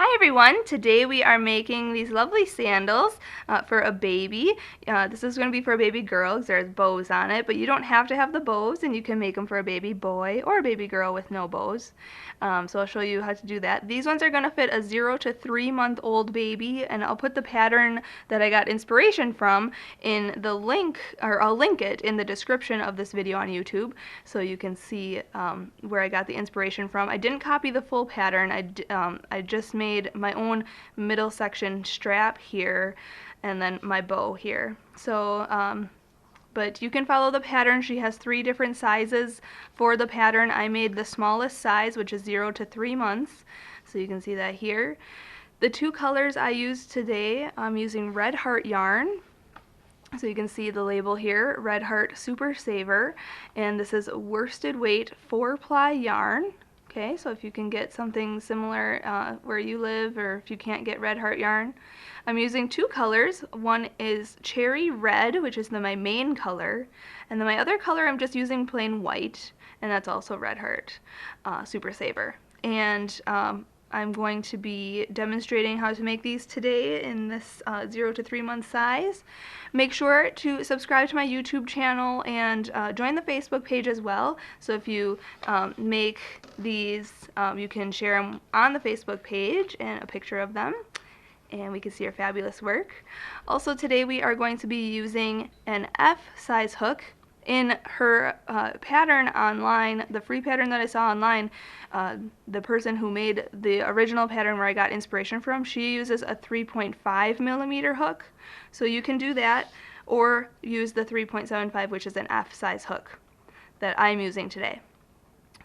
Hi everyone! Today we are making these lovely sandals for a baby. This is going to be for a baby girl because there's bows on it, but you don't have to have the bows, and you can make them for a baby boy or a baby girl with no bows. So I'll show you how to do that. These ones are going to fit a 0 to 3 month old baby, and I'll put the pattern that I got inspiration from in the link, or I'll link it in the description of this video on YouTube so you can see where I got the inspiration from. I didn't copy the full pattern. I just made my own middle section strap here and then my bow here. So but you can follow the pattern. She has 3 different sizes for the pattern. I made the smallest size, which is 0 to 3 months, so you can see that here. The 2 colors I used today, I'm using Red Heart yarn. So you can see the label here, Red Heart Super Saver, and this is worsted weight 4-ply yarn. Okay, so if you can get something similar where you live, or if you can't get Red Heart yarn. I'm using 2 colors. One is Cherry Red, which is my main color, and then my other color I'm just using plain white, and that's also Red Heart Super Saver. And I'm going to be demonstrating how to make these today in this 0 to 3 month size. Make sure to subscribe to my YouTube channel and join the Facebook page as well. So if you make these, you can share them on the Facebook page and a picture of them, and we can see your fabulous work. Also today we are going to be using an F size hook. In her pattern online, the free pattern that I saw online, the person who made the original pattern where I got inspiration from, she uses a 3.5 millimeter hook. So you can do that, or use the 3.75, which is an F size hook that I'm using today.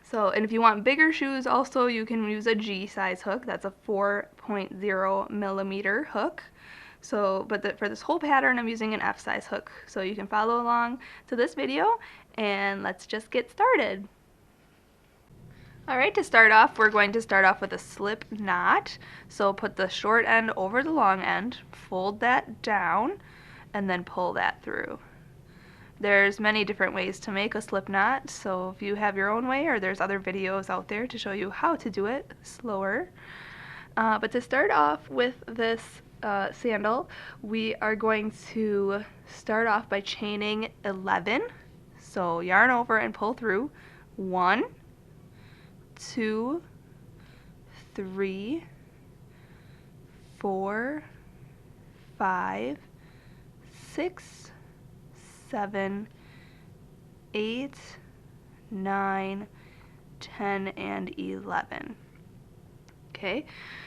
So, and if you want bigger shoes also, you can use a G size hook. That's a 4.0 millimeter hook. So, but for this whole pattern, I'm using an F size hook. So you can follow along to this video, and let's just get started. Alright, to start off, we're going to start off with a slip knot. So put the short end over the long end, fold that down, and then pull that through. There's many different ways to make a slip knot, so if you have your own way, or there's other videos out there to show you how to do it slower. But to start off with this sandal, we are going to start off by chaining 11. So yarn over and pull through 1, 2, 3, 4, 5, 6, 7, 8, 9, 10, and 11. Okay,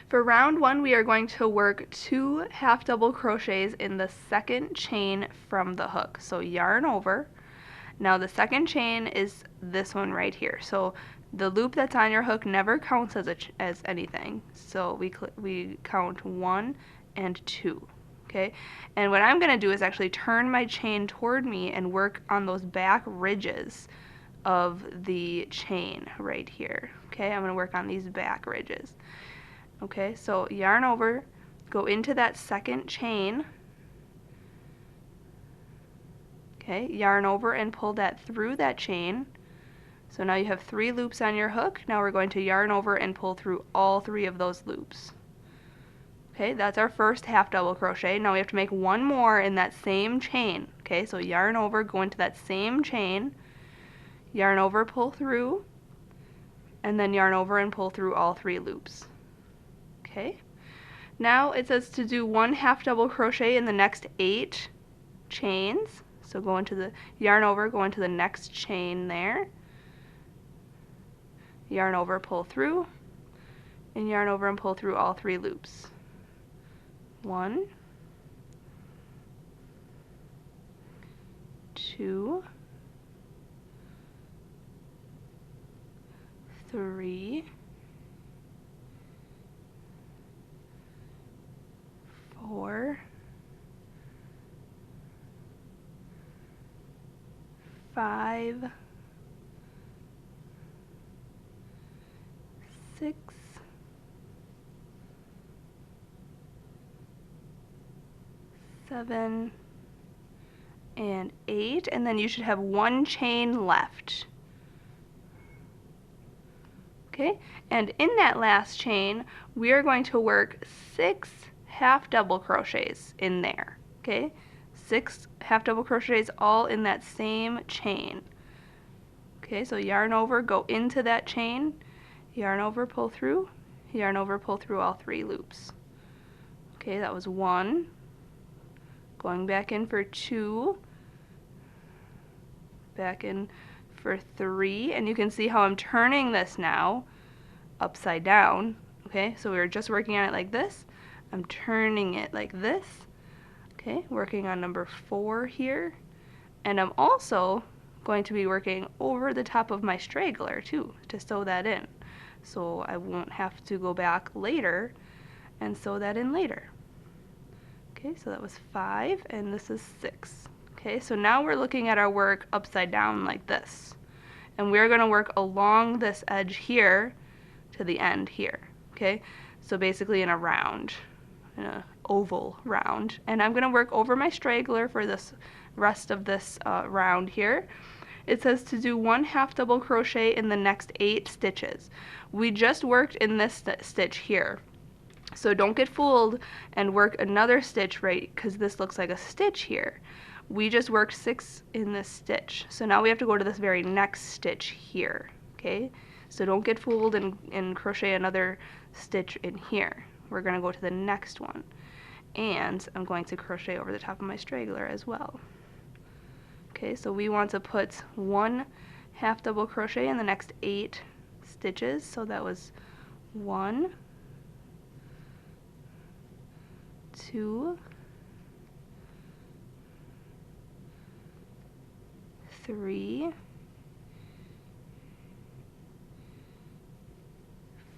for round 1 we are going to work 2 half double crochets in the second chain from the hook. So yarn over. Now the second chain is this one right here. So the loop that's on your hook never counts as anything. So we count 1 and 2. Okay, and what I'm going to do is actually turn my chain toward me and work on those back ridges of the chain right here. Okay, I'm going to work on these back ridges. Okay, so yarn over, go into that second chain. Okay, yarn over and pull that through that chain. So now you have 3 loops on your hook. Now we're going to yarn over and pull through all 3 of those loops. Okay, that's our first half double crochet. Now we have to make 1 more in that same chain. Okay, so yarn over, go into that same chain, yarn over, pull through, and then yarn over and pull through all 3 loops. Okay, now it says to do 1 half double crochet in the next 8 chains. So go into the yarn over, go into the next chain there, yarn over, pull through, and yarn over and pull through all 3 loops. 1, 2, 3, 4, 5, 6, 7, and 8, and then you should have 1 chain left. Okay, and in that last chain, we are going to work 6 half double crochets in there. Okay, 6 half double crochets all in that same chain. Okay, so yarn over, go into that chain, yarn over, pull through, yarn over, pull through all 3 loops. Okay, that was 1, going back in for 2, back in for 3, and you can see how I'm turning this now upside down. Okay, so we were just working on it like this. I'm turning it like this. Okay, working on number 4 here, and I'm also going to be working over the top of my straggler too to sew that in, so I won't have to go back later and sew that in later. Okay, so that was 5 and this is 6. Okay, so now we're looking at our work upside down like this, and we're going to work along this edge here to the end here. Okay, so basically in a round, in an oval round, and I'm going to work over my straggler for this rest of this round here. It says to do 1 half double crochet in the next 8 stitches. We just worked in this stitch here, so don't get fooled and work another stitch right, because this looks like a stitch here. We just worked 6 in this stitch, so now we have to go to this very next stitch here. Okay, so don't get fooled and crochet another stitch in here. We're going to go to the next one, and I'm going to crochet over the top of my straggler as well. Okay, so we want to put 1 half double crochet in the next 8 stitches, so that was 1, 2, 3,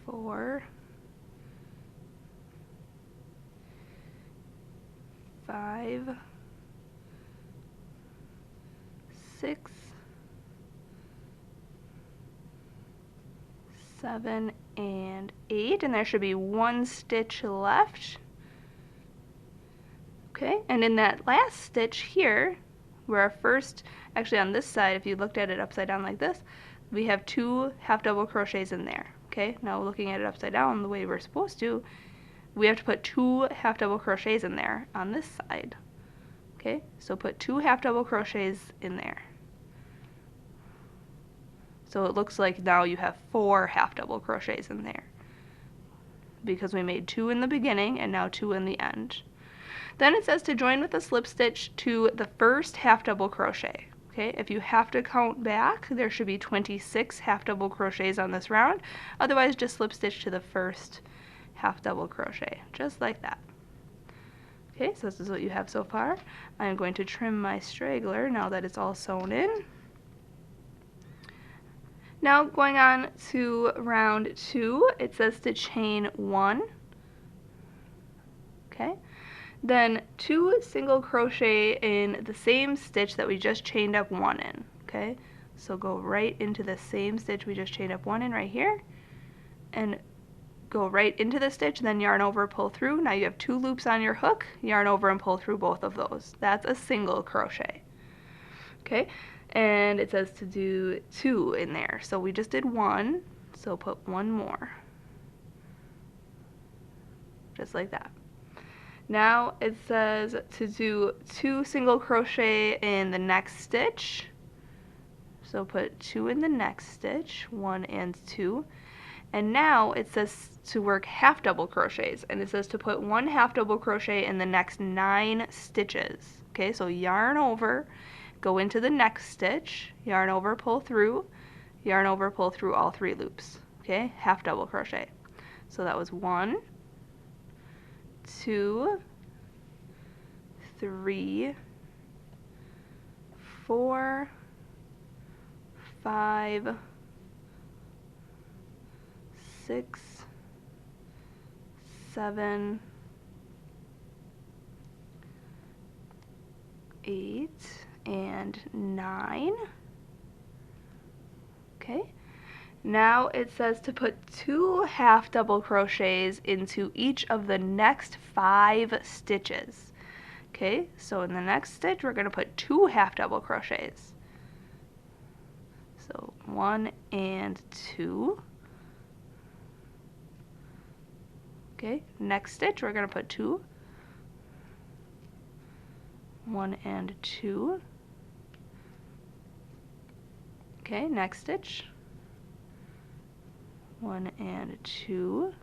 4, 5, 6, 7, and 8, and there should be 1 stitch left. Okay, and in that last stitch here, where our first, actually on this side, if you looked at it upside down like this, we have 2 half double crochets in there. Okay, now looking at it upside down the way we're supposed to, we have to put 2 half double crochets in there on this side. Okay, so put 2 half double crochets in there. So it looks like now you have 4 half double crochets in there, because we made 2 in the beginning and now 2 in the end. Then it says to join with a slip stitch to the first half double crochet. Okay, if you have to count back, there should be 26 half double crochets on this round. Otherwise, just slip stitch to the first half double crochet, just like that. Okay, so this is what you have so far. I'm going to trim my straggler now that it's all sewn in. Now going on to round 2, it says to chain 1. Okay, then 2 single crochet in the same stitch that we just chained up 1 in. Okay, so go right into the same stitch we just chained up 1 in right here, and go right into the stitch, then yarn over, pull through. Now you have 2 loops on your hook, yarn over and pull through both of those. That's a single crochet. Okay, and it says to do 2 in there, so we just did 1, so put 1 more, just like that. Now it says to do 2 single crochet in the next stitch, so put 2 in the next stitch, 1 and 2, and now it says to work half double crochets, and it says to put 1 half double crochet in the next 9 stitches. Okay, so yarn over, go into the next stitch, yarn over, pull through all 3 loops. Okay, half double crochet. So that was 1, 2, 3, 4, 5, 6, 7, 8, and 9. Okay, now it says to put 2 half double crochets into each of the next 5 stitches. Okay, so in the next stitch we're going to put 2 half double crochets. So 1 and 2, Okay, next stitch we're going to put 2, 1 and 2. Okay, next stitch, 1 and 2.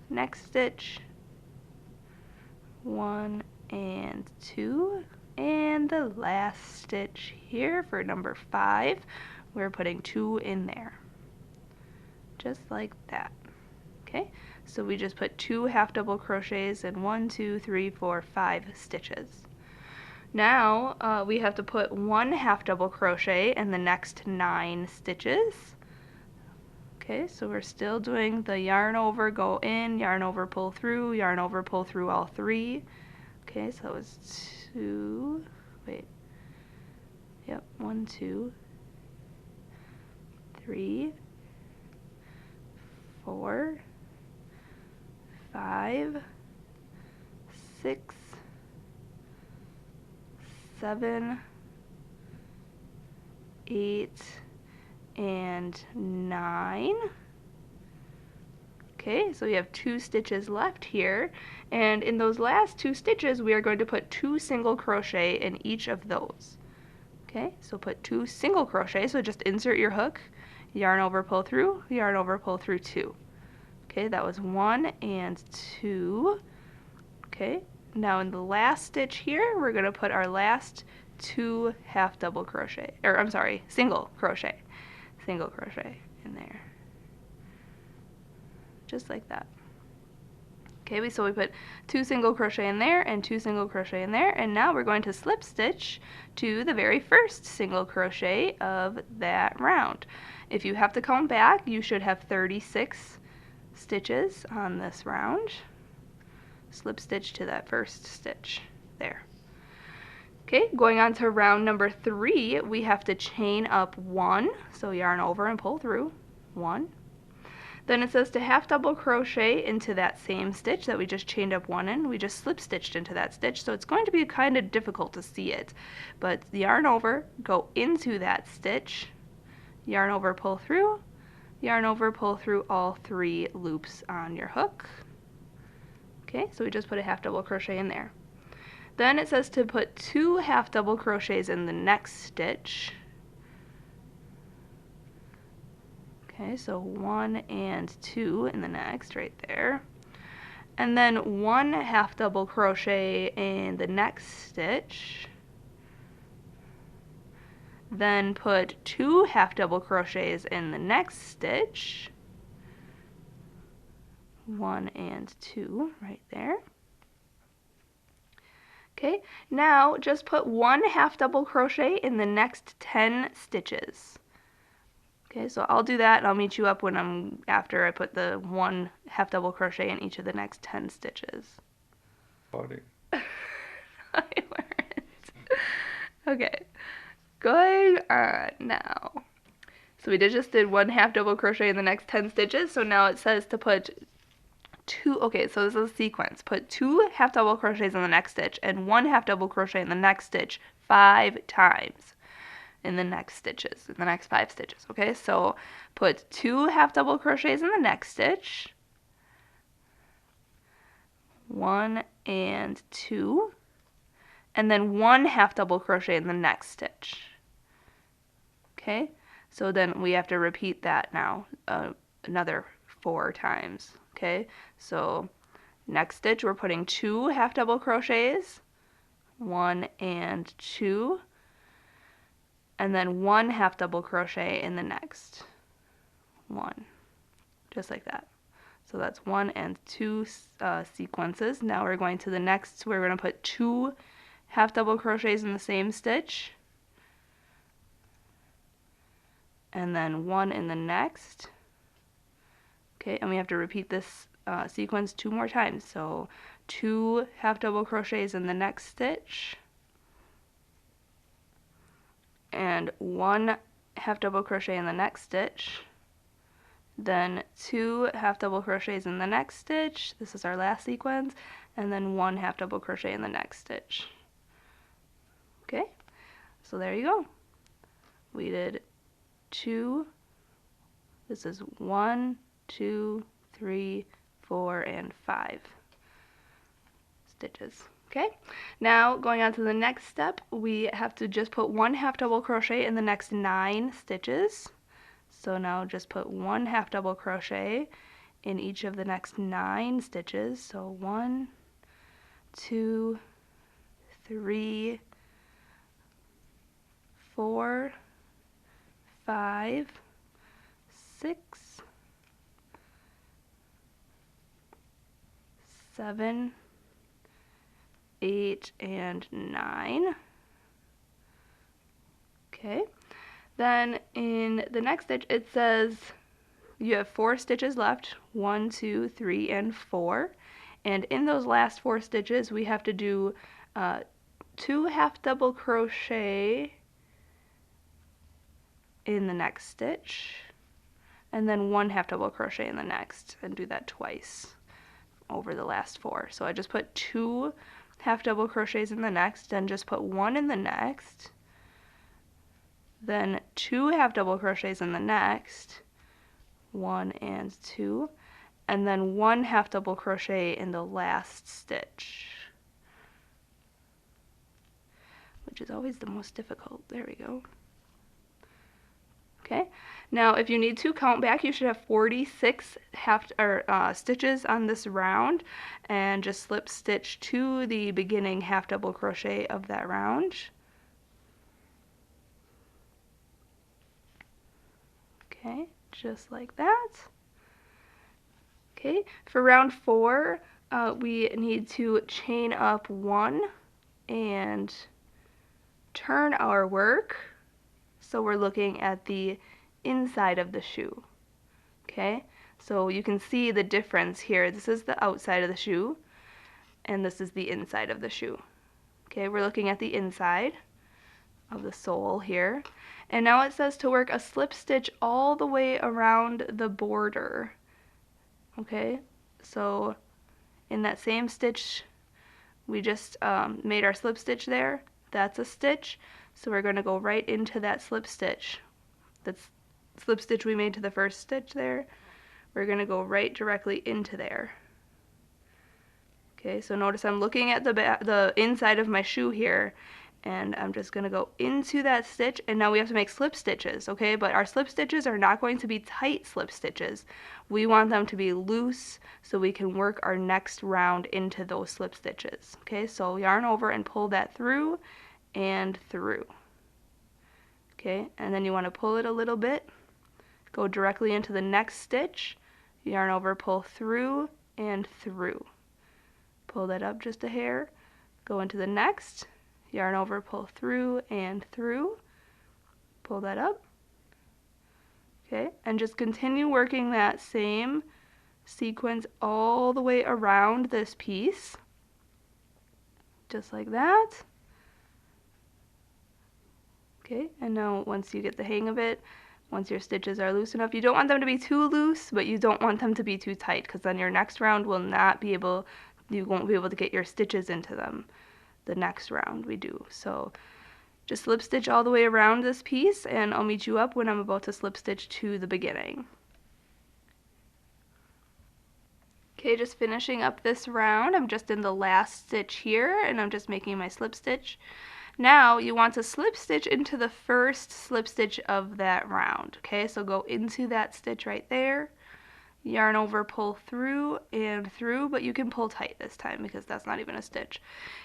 Next stitch, 1 and 2. And the last stitch here for number 5, we're putting 2 in there, just like that. Okay, so we just put 2 half double crochets in 1, 2, 3, 4, 5 stitches. Now we have to put 1 half double crochet in the next 9 stitches. Okay, so we're still doing the yarn over, go in, yarn over, pull through, yarn over, pull through all 3. Okay, so that was 2, wait, yep, 1, 2, 3, 4, 5, 6, 7, 8, and 9. Okay, so we have 2 stitches left here, and in those last 2 stitches we are going to put 2 single crochet in each of those. Okay, so put 2 single crochet, so just insert your hook, yarn over, pull through, yarn over, pull through 2. Okay, that was 1 and 2. Okay, now in the last stitch here, we're going to put our last 2 half double crochet, or I'm sorry, single crochet in there. Just like that. Okay, so we put 2 single crochet in there and 2 single crochet in there, and now we're going to slip stitch to the very first single crochet of that round. If you have to count back, you should have 36 stitches on this round. Slip stitch to that first stitch there. Okay, going on to round number 3, we have to chain up 1, so yarn over and pull through 1. Then it says to half double crochet into that same stitch that we just chained up 1 in. We just slip stitched into that stitch, so it's going to be kind of difficult to see it. But yarn over, go into that stitch, yarn over, pull through, yarn over, pull through all 3 loops on your hook. Okay, so we just put a half double crochet in there. Then it says to put 2 half double crochets in the next stitch. Okay, so 1 and 2 in the next right there. And then 1 half double crochet in the next stitch. Then put 2 half double crochets in the next stitch. 1 and 2 right there. Okay, now just put 1 half double crochet in the next 10 stitches. Okay, so I'll do that and I'll meet you up when after I put the 1 half double crochet in each of the next 10 stitches. Funny. I learned. Okay, going on now. So we just did 1 half double crochet in the next 10 stitches, so now it says to put 2, okay, so this is a sequence. Put 2 half double crochets in the next stitch and 1 half double crochet in the next stitch 5 times in the next stitches, in the next 5 stitches, okay? So put 2 half double crochets in the next stitch, 1 and 2, and then 1 half double crochet in the next stitch. Okay, so then we have to repeat that now another 4 times. Okay, so next stitch we're putting 2 half double crochets, 1 and 2, and then 1 half double crochet in the next 1, just like that. So that's 1 and 2 sequences. Now we're going to the next, we're going to put 2 half double crochets in the same stitch, and then 1 in the next. Okay, and we have to repeat this sequence 2 more times. So 2 half double crochets in the next stitch, and 1 half double crochet in the next stitch, then 2 half double crochets in the next stitch, this is our last sequence, and then 1 half double crochet in the next stitch. Okay, so there you go. We did 2, this is 1, 2, 3, 4, and 5 stitches. Okay, now going on to the next step, we have to just put 1 half double crochet in the next 9 stitches. So now just put 1 half double crochet in each of the next 9 stitches. So 1, 2, 3, 4, 5, 6, 7, 8, and 9. Okay, then in the next stitch it says you have 4 stitches left, 1, 2, 3, and 4, and in those last 4 stitches we have to do 2 half double crochet in the next stitch, and then 1 half double crochet in the next, and do that twice over the last 4. So I just put 2 half double crochets in the next, then just put 1 in the next, then 2 half double crochets in the next, 1 and 2, and then 1 half double crochet in the last stitch, which is always the most difficult. There we go. Okay, now if you need to count back, you should have 46 stitches on this round, and just slip stitch to the beginning half double crochet of that round. Okay, just like that. Okay, for round 4, we need to chain up 1 and turn our work so we're looking at the inside of the shoe. Okay, so you can see the difference here. This is the outside of the shoe, and this is the inside of the shoe. Okay, we're looking at the inside of the sole here. And now it says to work a slip stitch all the way around the border. Okay, so in that same stitch we just made our slip stitch there, that's a stitch. So we're going to go right into that slip stitch. That's slip stitch we made to the first stitch there. We're going to go right directly into there. Okay, so notice I'm looking at the inside of my shoe here, and I'm just going to go into that stitch, and now we have to make slip stitches, okay? But our slip stitches are not going to be tight slip stitches. We want them to be loose so we can work our next round into those slip stitches. Okay, so yarn over and pull that through and through. Okay, and then you want to pull it a little bit, go directly into the next stitch, yarn over, pull through and through. Pull that up just a hair, go into the next, yarn over, pull through and through, pull that up. Okay, and just continue working that same sequence all the way around this piece, just like that. Okay, and now once you get the hang of it, once your stitches are loose enough, you don't want them to be too loose, but you don't want them to be too tight, because then your next round will not be able, you won't be able to get your stitches into them the next round we do. So just slip stitch all the way around this piece, and I'll meet you up when I'm about to slip stitch to the beginning. Okay, just finishing up this round. I'm just in the last stitch here, and I'm just making my slip stitch. Now you want to slip stitch into the first slip stitch of that round. Okay, so go into that stitch right there, yarn over, pull through and through, but you can pull tight this time because that's not even a stitch.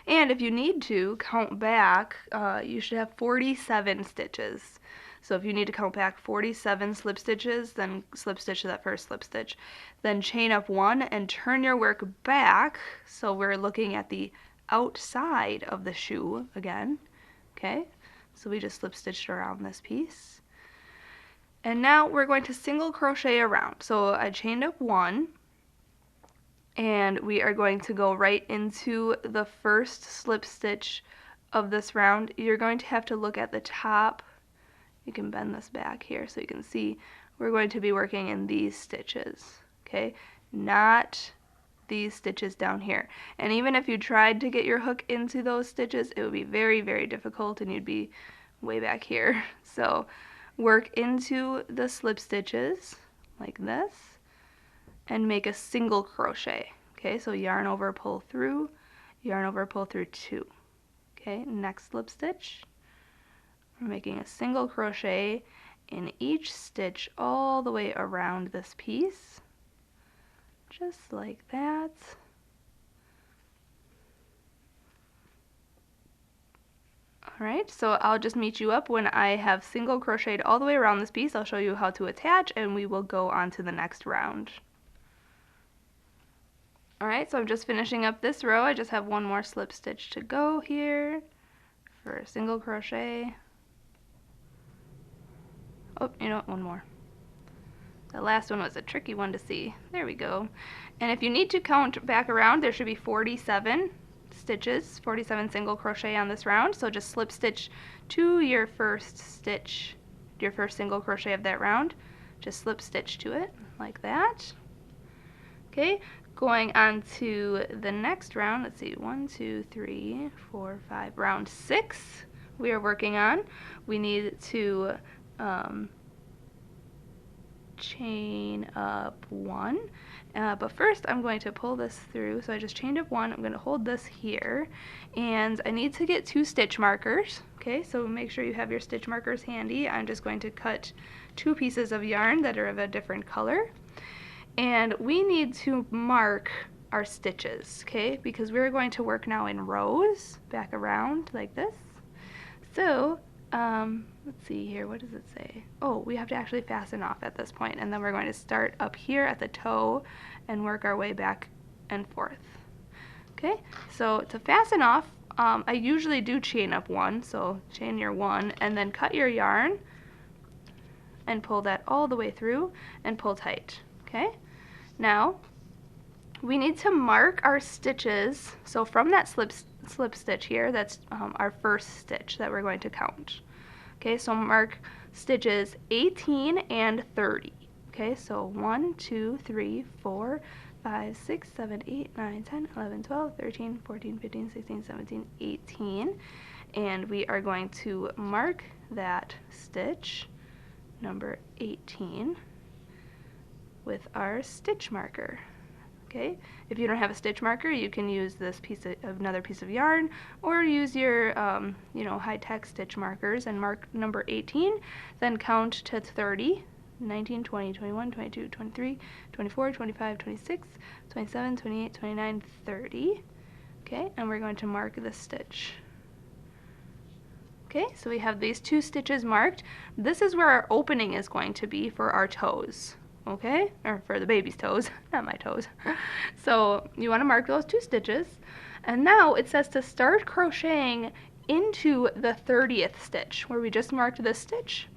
And if you need to count back, you should have 47 stitches. So if you need to count back 47 slip stitches, then slip stitch to that first slip stitch. Then chain up 1 and turn your work back, so we're looking at the outside of the shoe again. Okay, so we just slip stitched around this piece. And now we're going to single crochet around. So I chained up 1, and we are going to go right into the first slip stitch of this round. You're going to have to look at the top. You can bend this back here so you can see we're going to be working in these stitches, okay? Not these stitches down here. And even if you tried to get your hook into those stitches, it would be very, very difficult, and you'd be way back here. So work into the slip stitches like this, and make a single crochet. Okay, so yarn over, pull through, yarn over, pull through 2. Okay, next slip stitch, we're making a single crochet in each stitch all the way around this piece, just like that. Alright, so I'll just meet you up when I have single crocheted all the way around this piece. I'll show you how to attach and we will go on to the next round. Alright, so I'm just finishing up this row. I just have one more slip stitch to go here for a single crochet. Oh, you know what, one more. The last one was a tricky one to see. There we go. And if you need to count back around, there should be 47 stitches, 47 single crochet on this round. So just slip stitch to your first stitch, your first single crochet of that round. Just slip stitch to it like that. Okay, going on to the next round. Let's see, 1, 2, 3, 4, 5, round 6 we are working on. We need to chain up 1, but first I'm going to pull this through. So I just chained up 1. I'm going to hold this here, and I need to get 2 stitch markers. Okay, so make sure you have your stitch markers handy. I'm just going to cut 2 pieces of yarn that are of a different color, and we need to mark our stitches, okay, because we're going to work now in rows back around like this. So let's see here, what does it say? Oh, we have to actually fasten off at this point, and then we're going to start up here at the toe and work our way back and forth. Okay, so to fasten off, I usually do chain up 1, so chain your 1 and then cut your yarn and pull that all the way through and pull tight. Okay, now we need to mark our stitches. So from that slip stitch here, that's our first stitch that we're going to count. Okay, so mark stitches 18 and 30. Okay, so 1, 2, 3, 4, 5, 6, 7, 8, 9, 10, 11, 12, 13, 14, 15, 16, 17, 18. And we are going to mark that stitch, number 18, with our stitch marker. Okay, if you don't have a stitch marker, you can use this piece of another piece of yarn, or use your high-tech stitch markers and mark number 18, then count to 30, 19, 20, 21, 22, 23, 24, 25, 26, 27, 28, 29, 30. Okay, and we're going to mark the stitch. Okay, so we have these 2 stitches marked. This is where our opening is going to be for our toes. Okay, or for the baby's toes, not my toes. So you want to mark those 2 stitches, and now it says to start crocheting into the 30th stitch where we just marked this stitch.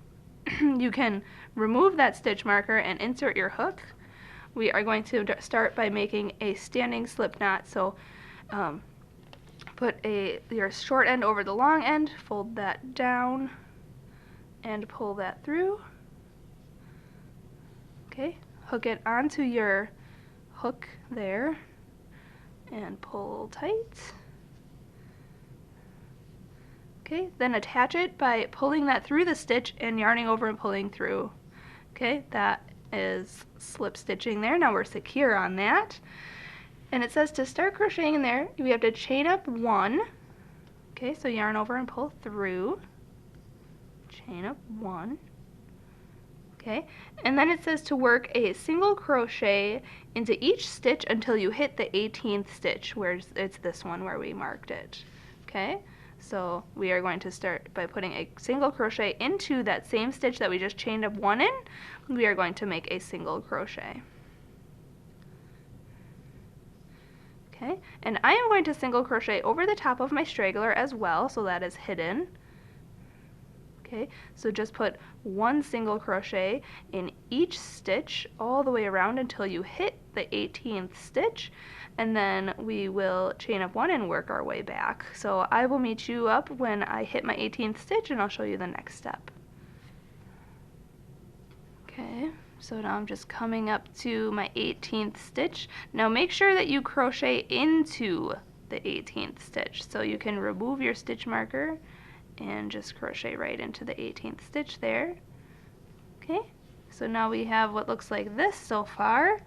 You can remove that stitch marker and insert your hook. We are going to start by making a standing slip knot. So put your short end over the long end, fold that down, and pull that through. Okay, hook it onto your hook there and pull tight. Okay, then attach it by pulling that through the stitch and yarning over and pulling through. Okay, that is slip stitching there. Now we're secure on that. And it says to start crocheting in there, we have to chain up 1. Okay, so yarn over and pull through. Chain up 1. Okay, and then it says to work a single crochet into each stitch until you hit the 18th stitch, where it's this one where we marked it. Okay, so we are going to start by putting a single crochet into that same stitch that we just chained up 1 in. We are going to make a single crochet. Okay, and I am going to single crochet over the top of my straggler as well, so that is hidden. Okay, so just put 1 single crochet in each stitch all the way around until you hit the 18th stitch, and then we will chain up 1 and work our way back. So I will meet you up when I hit my 18th stitch, and I'll show you the next step. Okay, so now I'm just coming up to my 18th stitch. Now make sure that you crochet into the 18th stitch, so you can remove your stitch marker and just crochet right into the 18th stitch there. Okay, so now we have what looks like this so far.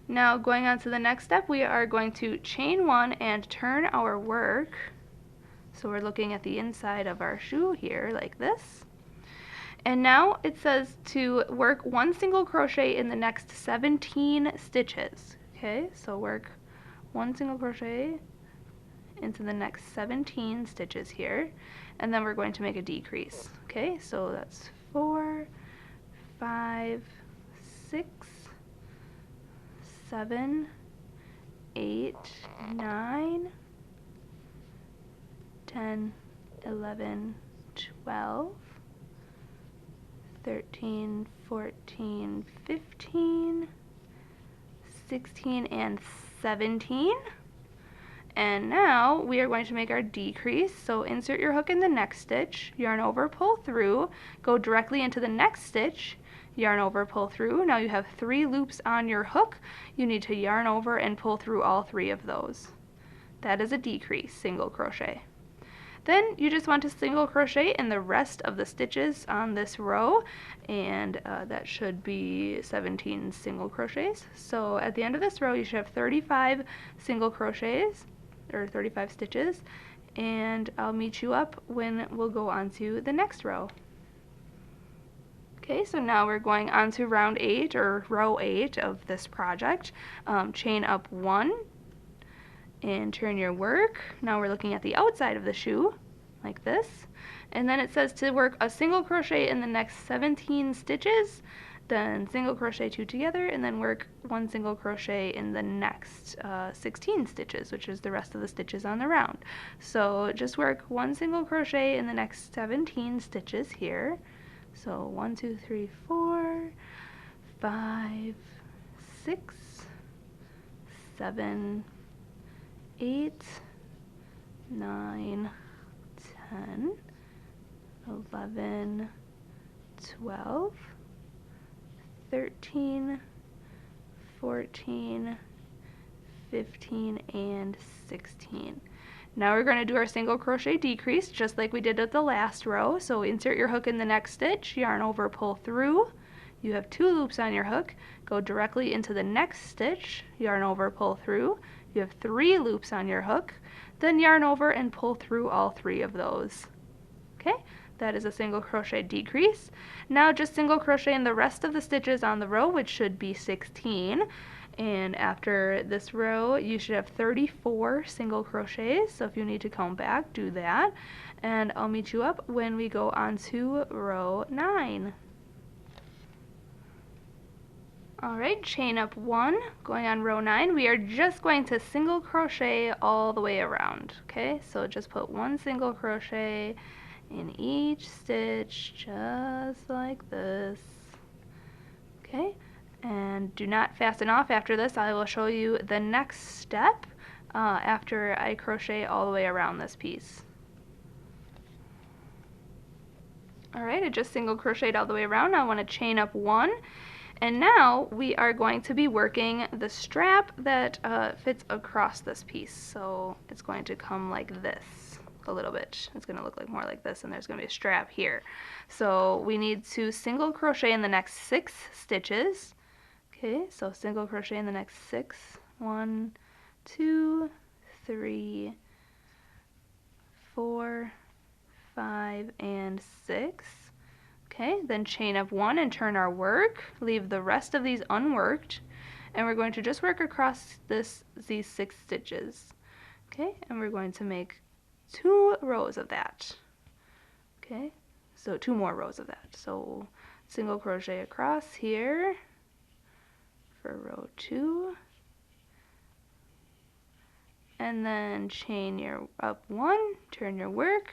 Now going on to the next step, we are going to chain one and turn our work. So we're looking at the inside of our shoe here like this. And now it says to work one single crochet in the next 17 stitches. Okay, so work one single crochet into the next 17 stitches here, and then we're going to make a decrease. Okay, so that's 4, 5, 6, 7, 8, 9, 10, 11, 12, 13, 14, 15, 16, and 17. And now we are going to make our decrease. So insert your hook in the next stitch, yarn over, pull through, go directly into the next stitch, yarn over, pull through. Now you have 3 loops on your hook. You need to yarn over and pull through all 3 of those. That is a decrease, single crochet. Then you just want to single crochet in the rest of the stitches on this row, and that should be 17 single crochets. So at the end of this row you should have 35 single crochets, or 35 stitches, and I'll meet you up when we'll go on to the next row. Okay, so now we're going on to round 8, or row 8 of this project. Chain up 1 and turn your work. Now we're looking at the outside of the shoe like this, and then it says to work a single crochet in the next 17 stitches, then single crochet 2 together, and then work 1 single crochet in the next 16 stitches, which is the rest of the stitches on the round. So just work 1 single crochet in the next 17 stitches here. So 1, 2, 3, 4, 5, 6, 7, 8, 9, 10, 11, 12, 13, 14, 15, and 16. Now we're going to do our single crochet decrease just like we did at the last row. So insert your hook in the next stitch, yarn over, pull through. You have 2 loops on your hook. Go directly into the next stitch, yarn over, pull through. You have 3 loops on your hook. Then yarn over and pull through all 3 of those. Okay, that is a single crochet decrease. Now just single crochet in the rest of the stitches on the row, which should be 16. And after this row, you should have 34 single crochets. So if you need to count back, do that. And I'll meet you up when we go on to row 9. Alright, chain up 1, going on row 9. We are just going to single crochet all the way around. Okay, so just put 1 single crochet in each stitch, just like this. Okay, and do not fasten off after this. I will show you the next step after I crochet all the way around this piece. Alright, I just single crocheted all the way around. Now I want to chain up 1. And now we are going to be working the strap that fits across this piece. So it's going to come like this a little bit. It's going to look like more like this, and there's going to be a strap here. So we need to single crochet in the next 6 stitches. Okay, so single crochet in the next 6. 1, 2, 3, 4, 5, and 6. Okay, then chain up 1 and turn our work, leave the rest of these unworked, and we're going to just work across these 6 stitches. Okay, and we're going to make 2 rows of that. Okay, so 2 more rows of that. So single crochet across here for row 2, and then chain your up 1, turn your work,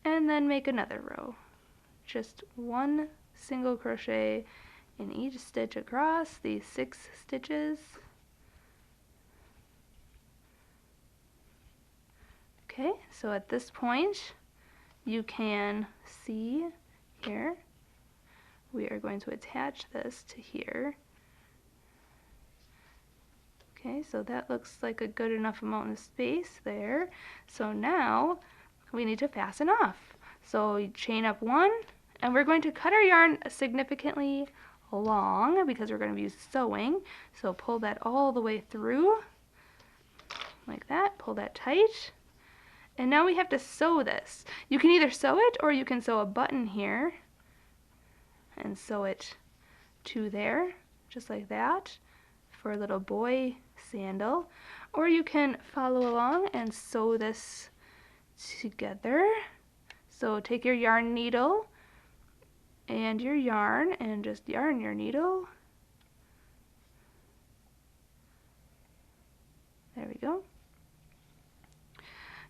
and then make another row. Just 1 single crochet in each stitch across these 6 stitches. Okay, so at this point you can see here, we are going to attach this to here. Okay, so that looks like a good enough amount of space there. So now we need to fasten off. So you chain up 1, and we're going to cut our yarn significantly long because we're going to be sewing. So pull that all the way through like that. Pull that tight. And now we have to sew this. You can either sew it or you can sew a button here and sew it to there, just like that, for a little boy sandal. Or you can follow along and sew this together. So take your yarn needle and your yarn and just yarn your needle. There we go.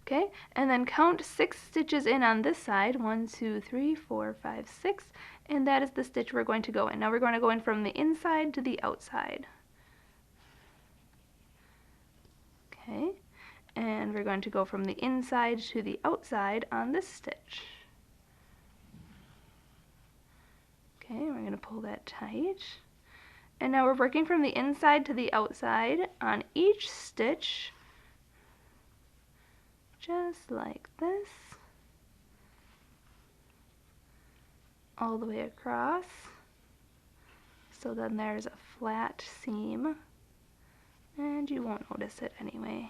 Okay, and then count 6 stitches in on this side. 1, 2, 3, 4, 5, 6, and that is the stitch we're going to go in. Now we're going to go in from the inside to the outside. Okay, and we're going to go from the inside to the outside on this stitch. Okay, we're going to pull that tight. And now we're working from the inside to the outside on each stitch, just like this, all the way across. So then there's a flat seam, and you won't notice it anyway.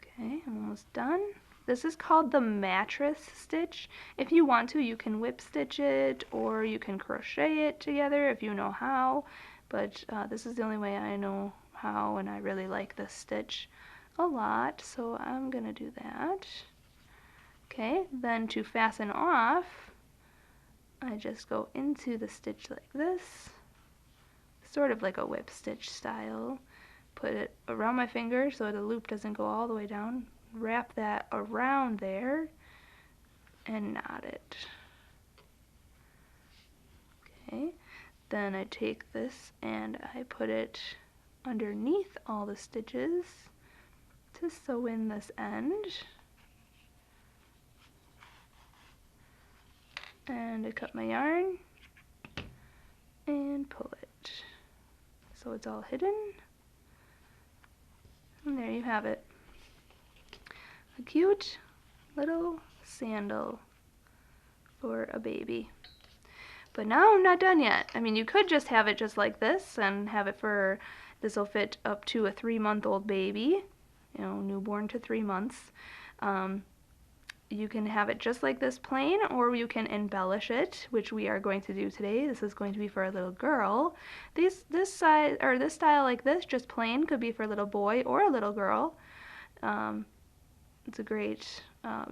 Okay, I'm almost done. This is called the mattress stitch. If you want to, you can whip stitch it, or you can crochet it together if you know how, but this is the only way I know how, and I really like this stitch a lot, so I'm gonna do that. Okay, then to fasten off, I just go into the stitch like this, sort of like a whip stitch style. Put it around my finger so the loop doesn't go all the way down. Wrap that around there and knot it. Okay, then I take this and I put it underneath all the stitches to sew in this end. And I cut my yarn and pull it so it's all hidden. And there you have it. A cute little sandal for a baby. But now I'm not done yet. I mean, you could just have it just like this and have it for, this will fit up to a 3-month-old baby, you know, newborn to 3 months. You can have it just like this plain, or you can embellish it, which we are going to do today. This is going to be for a little girl. This size, or this style like this, just plain, could be for a little boy or a little girl. It's a great,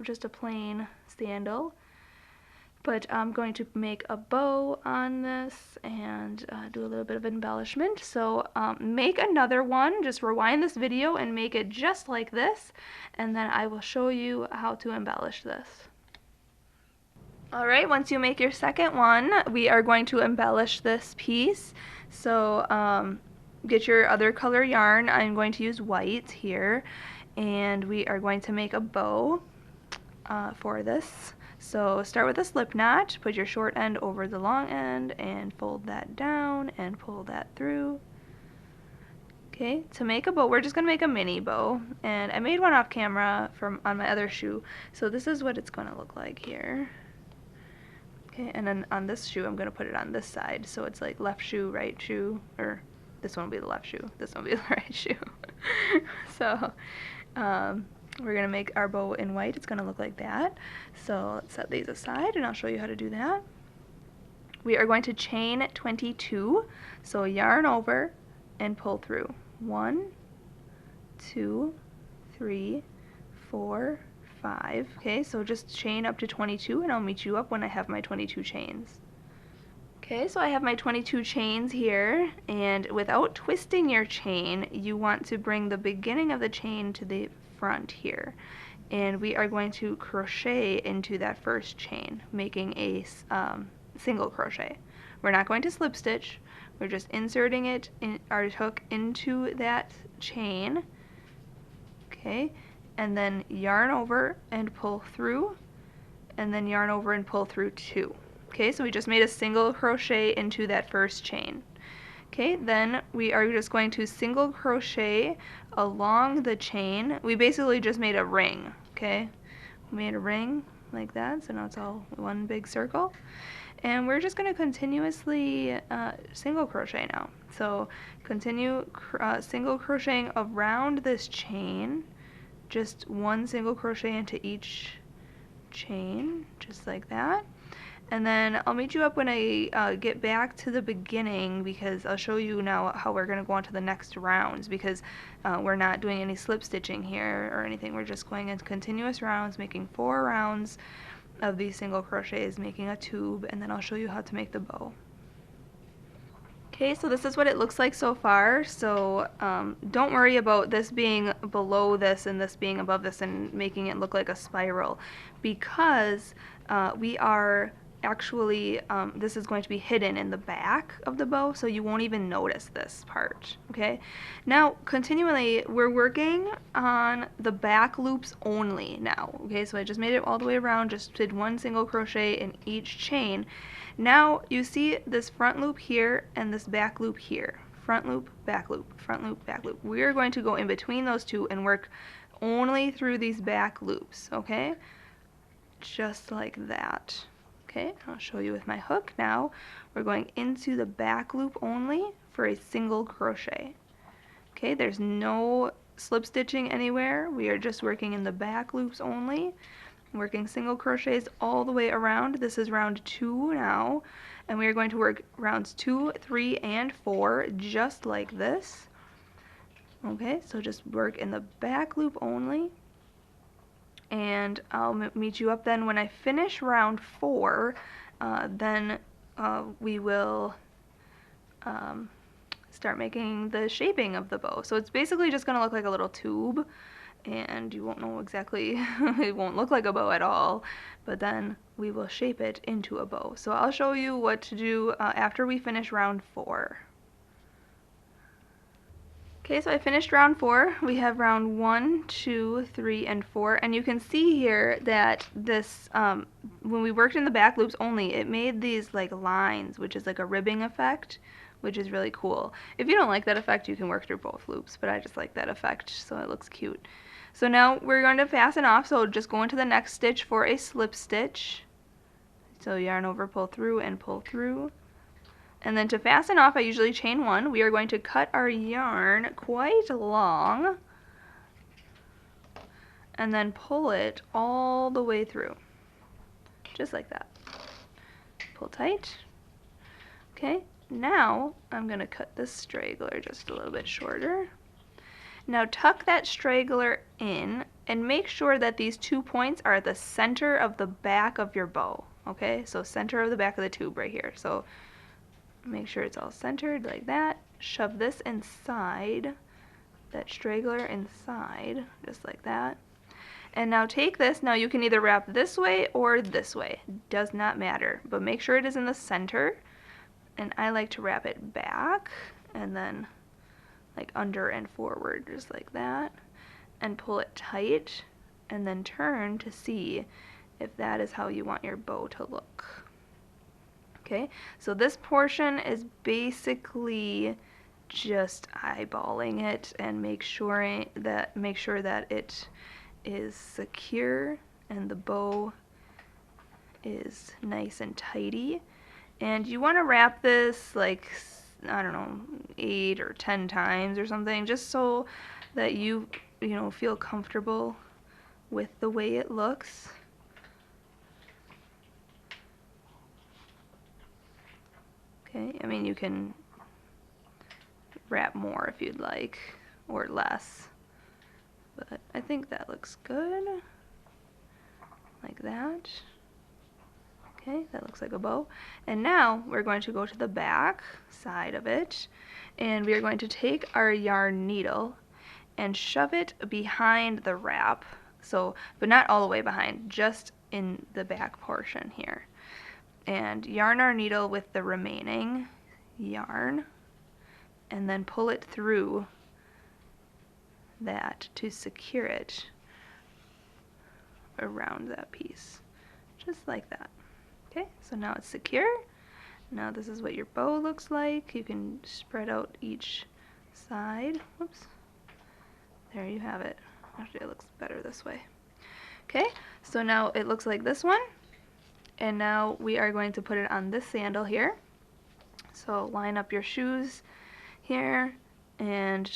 just a plain sandal. But I'm going to make a bow on this and do a little bit of embellishment. So make another one, just rewind this video and make it just like this, and then I will show you how to embellish this. Alright, once you make your second one, we are going to embellish this piece. So get your other color yarn. I'm going to use white here, and we are going to make a bow for this. So start with a slip knot, put your short end over the long end and fold that down and pull that through. Okay, to make a bow, we're just going to make a mini bow, and I made one off camera on my other shoe, so this is what it's going to look like here. Okay, and then on this shoe I'm going to put it on this side, so it's like left shoe, right shoe, or this one will be the left shoe, this one will be the right shoe. So we're going to make our bow in white. It's going to look like that. So let's set these aside and I'll show you how to do that. We are going to chain 22. So yarn over and pull through. 1, 2, 3, 4, 5. Okay, so just chain up to 22 and I'll meet you up when I have my 22 chains. Okay, so I have my 22 chains here, and without twisting your chain, you want to bring the beginning of the chain to the front here, and we are going to crochet into that first chain, making a single crochet. We're not going to slip stitch, we're just inserting it in our hook into that chain. Okay, and then yarn over and pull through, and then yarn over and pull through 2. Okay, so we just made a single crochet into that first chain. Okay, then we are just going to single crochet along the chain. We basically just made a ring, okay? We made a ring like that, so now it's all one big circle. And we're just going to continuously single crochet now. So continue single crocheting around this chain, just one single crochet into each chain, just like that. And then I'll meet you up when I get back to the beginning, because I'll show you now how we're going to go on to the next rounds, because we're not doing any slip stitching here or anything. We're just going in continuous rounds, making 4 rounds of these single crochets, making a tube, and then I'll show you how to make the bow. Okay, so this is what it looks like so far. So don't worry about this being below this and this being above this and making it look like a spiral, because we are actually, this is going to be hidden in the back of the bow, so you won't even notice this part, okay? Now, continually, we're working on the back loops only now, okay? So I just made it all the way around, just did one single crochet in each chain. Now, you see this front loop here and this back loop here. Front loop, back loop, front loop, back loop. We're going to go in between those two and work only through these back loops, okay? Just like that. Okay, I'll show you with my hook now. We're going into the back loop only for a single crochet. Okay, there's no slip stitching anywhere. We are just working in the back loops only, working single crochets all the way around. This is round 2 now, and we are going to work rounds 2, 3, and 4 just like this. Okay, so just work in the back loop only. And I'll meet you up then when I finish round 4. Then we will start making the shaping of the bow. So it's basically just going to look like a little tube, and you won't know exactly, it won't look like a bow at all, but then we will shape it into a bow. So I'll show you what to do after we finish round 4. Okay, so I finished round 4. We have round 1, 2, 3, and 4, and you can see here that this, when we worked in the back loops only, it made these like lines, which is like a ribbing effect, which is really cool. If you don't like that effect, you can work through both loops, but I just like that effect, so it looks cute. So now we're going to fasten off, so just go into the next stitch for a slip stitch. So yarn over, pull through, and pull through. And then to fasten off, I usually chain 1. We are going to cut our yarn quite long and then pull it all the way through, just like that. Pull tight. Okay, now I'm going to cut this straggler just a little bit shorter. Now tuck that straggler in and make sure that these 2 points are at the center of the back of your bow. Okay, so center of the back of the tube right here. So make sure it's all centered like that. Shove this inside, that straggler inside, just like that. And now take this, now you can either wrap this way or this way. Does not matter, but make sure it is in the center. And I like to wrap it back and then like under and forward, just like that. And pull it tight and then turn to see if that is how you want your bow to look. Okay, so this portion is basically just eyeballing it and make sure that it is secure and the bow is nice and tidy. And you want to wrap this like, I don't know, 8 or 10 times or something, just so that you feel comfortable with the way it looks. Okay, I mean, you can wrap more if you'd like, or less, but I think that looks good, like that. Okay, that looks like a bow. And now we're going to go to the back side of it, and we are going to take our yarn needle and shove it behind the wrap, so, but not all the way behind, just in the back portion here. And yarn our needle with the remaining yarn and then pull it through that to secure it around that piece, just like that. Okay, so now it's secure, Now this is what your bow looks like. You can spread out each side. Whoops. There you have it. Actually, it looks better this way. Okay, so now it looks like this one. And now we are going to put it on this sandal here. So line up your shoes here and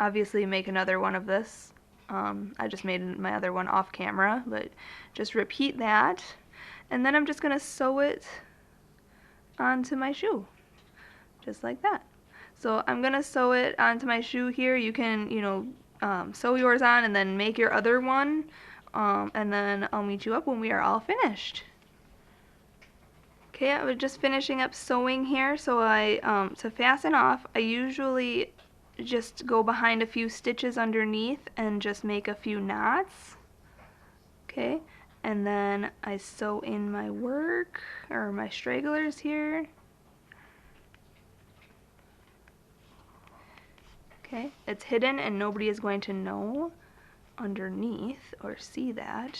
obviously make another one of this. I just made my other one off camera, but just repeat that. And then I'm just going to sew it onto my shoe, just like that. So I'm going to sew it onto my shoe here. You can, sew yours on and then make your other one. And then I'll meet you up when we are all finished. Okay, I was just finishing up sewing here, so to fasten off, I usually just go behind a few stitches underneath and just make a few knots. Okay, and then I sew in my work, or my stragglers here. Okay, it's hidden and nobody is going to know underneath or see that.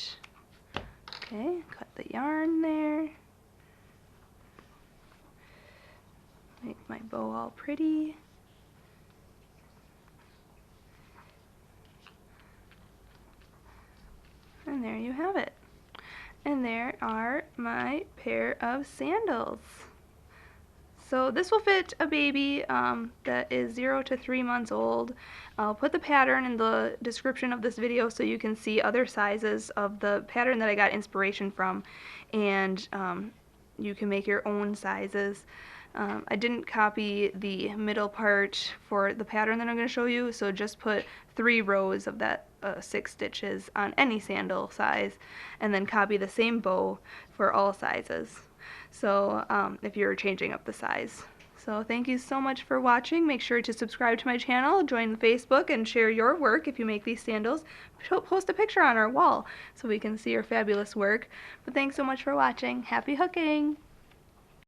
Okay, cut the yarn there. Make my bow all pretty. And there you have it. And there are my pair of sandals. So this will fit a baby that is 0 to 3 months old. I'll put the pattern in the description of this video so you can see other sizes of the pattern that I got inspiration from, and you can make your own sizes. I didn't copy the middle part for the pattern that I'm going to show you, so just put 3 rows of that 6 stitches on any sandal size, and then copy the same bow for all sizes. So if you're changing up the size. So thank you so much for watching. Make sure to subscribe to my channel, join the Facebook, and share your work if you make these sandals. Post a picture on our wall so we can see your fabulous work. But thanks so much for watching. Happy hooking!